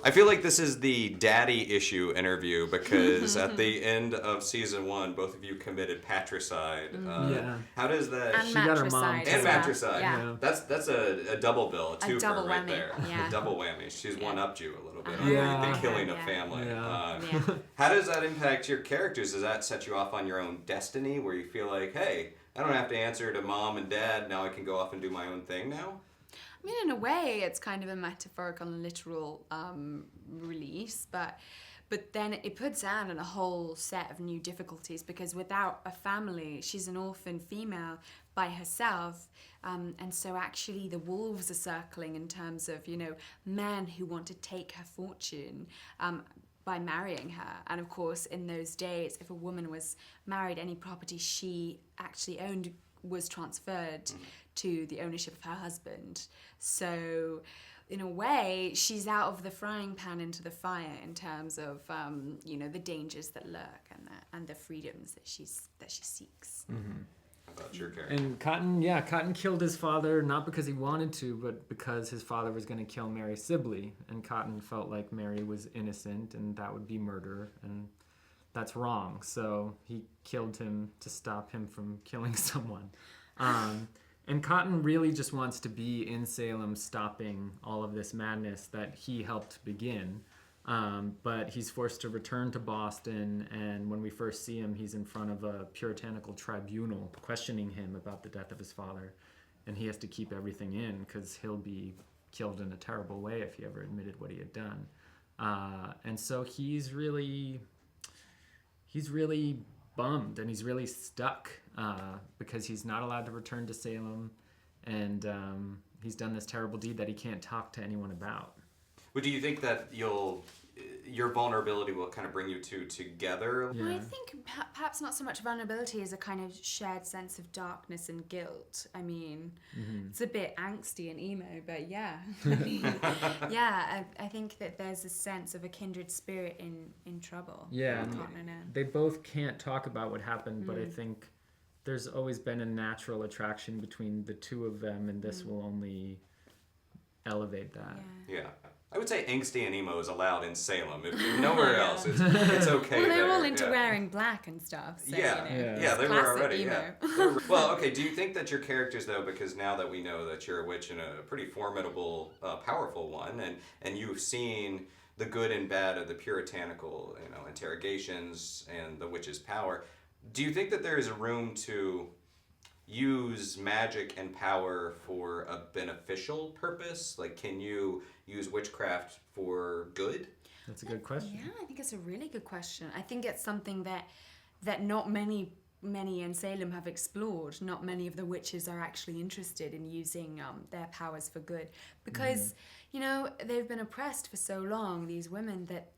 I feel like this is the daddy issue interview because at the end of season 1, both of you committed patricide. How does that? And she got her mom matricide. And as well. matricide. Yeah. That's a double bill, a twofer double right whammy, there. yeah. A double whammy. She's one-upped you a little bit Yeah. on the killing of Yeah. family. Yeah. How does that impact your characters? Does that set you off on your own destiny where you feel like, hey, I don't have to answer to mom and dad, now I can go off and do my own thing now? I mean, in a way, it's kind of a metaphorical and literal release, but then it puts Anne in a whole set of new difficulties because without a family, she's an orphan female by herself, and so actually the wolves are circling in terms of, men who want to take her fortune by marrying her. And of course, in those days, if a woman was married, any property she actually owned was transferred to the ownership of her husband. So in a way, she's out of the frying pan into the fire in terms of the dangers that lurk and the freedoms that she seeks. How about your character? And Cotton killed his father not because he wanted to, but because his father was going to kill Mary Sibley, and Cotton felt like Mary was innocent and that would be murder, and that's wrong. So he killed him to stop him from killing someone. And Cotton really just wants to be in Salem stopping all of this madness that he helped begin. But he's forced to return to Boston, and when we first see him, he's in front of a puritanical tribunal questioning him about the death of his father. And he has to keep everything in because he'll be killed in a terrible way if he ever admitted what he had done. And so he's really bummed and he's really stuck because he's not allowed to return to Salem, and he's done this terrible deed that he can't talk to anyone about. But do you think that your vulnerability will kind of bring you two together? Yeah. Well, I think perhaps not so much vulnerability as a kind of shared sense of darkness and guilt. I mean, it's a bit angsty and emo, but yeah. I mean, I think that there's a sense of a kindred spirit in trouble. Yeah, with Cotton and Anne. they both can't talk about what happened, but I think there's always been a natural attraction between the two of them, and this will only elevate that. Yeah. I would say angsty and emo is allowed in Salem. If nowhere else, it's okay. Well, they're there. all into wearing black and stuff. So, Yeah, they were classic already. emo. Yeah. Well, okay. Do you think that your characters, though, because now that we know that you're a witch and a pretty formidable, powerful one, and you've seen the good and bad of the puritanical, interrogations and the witch's power, do you think that there is a room to use magic and power for a beneficial purpose? Like, can you use witchcraft for good? That's a good question. Yeah, I think it's a really good question. I think it's something that not many in Salem have explored. Not many of the witches are actually interested in using their powers for good because, they've been oppressed for so long, these women, that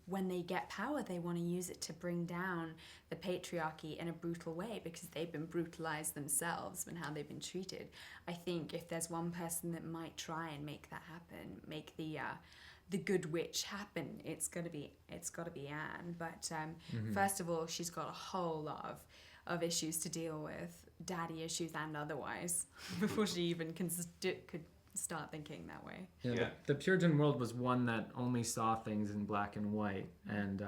when they get power, they want to use it to bring down the patriarchy in a brutal way because they've been brutalized themselves and how they've been treated. I think if there's one person that might try and make that happen, make the good witch happen, it's got to be Anne. But first of all, she's got a whole lot of issues to deal with, daddy issues and otherwise, before she even could start thinking that way. Yeah. The Puritan world was one that only saw things in black and white, and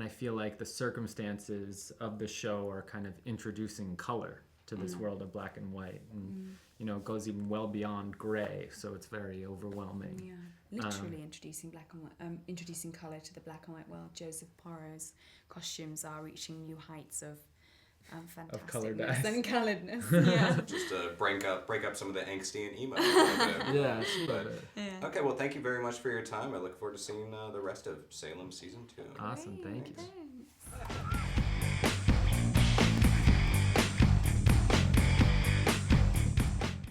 I feel like the circumstances of the show are kind of introducing color to this world of black and white, and it goes even well beyond gray, so it's very overwhelming. Yeah, literally introducing black and white, introducing color to the black and white world. Joseph Porro's costumes are reaching new heights of fantasticness and coloredness. Yeah. Just to break up some of the angsty and emo. Yeah, Okay, well, thank you very much for your time. I look forward to seeing the rest of Salem Season 2. Awesome, thank you. Thanks.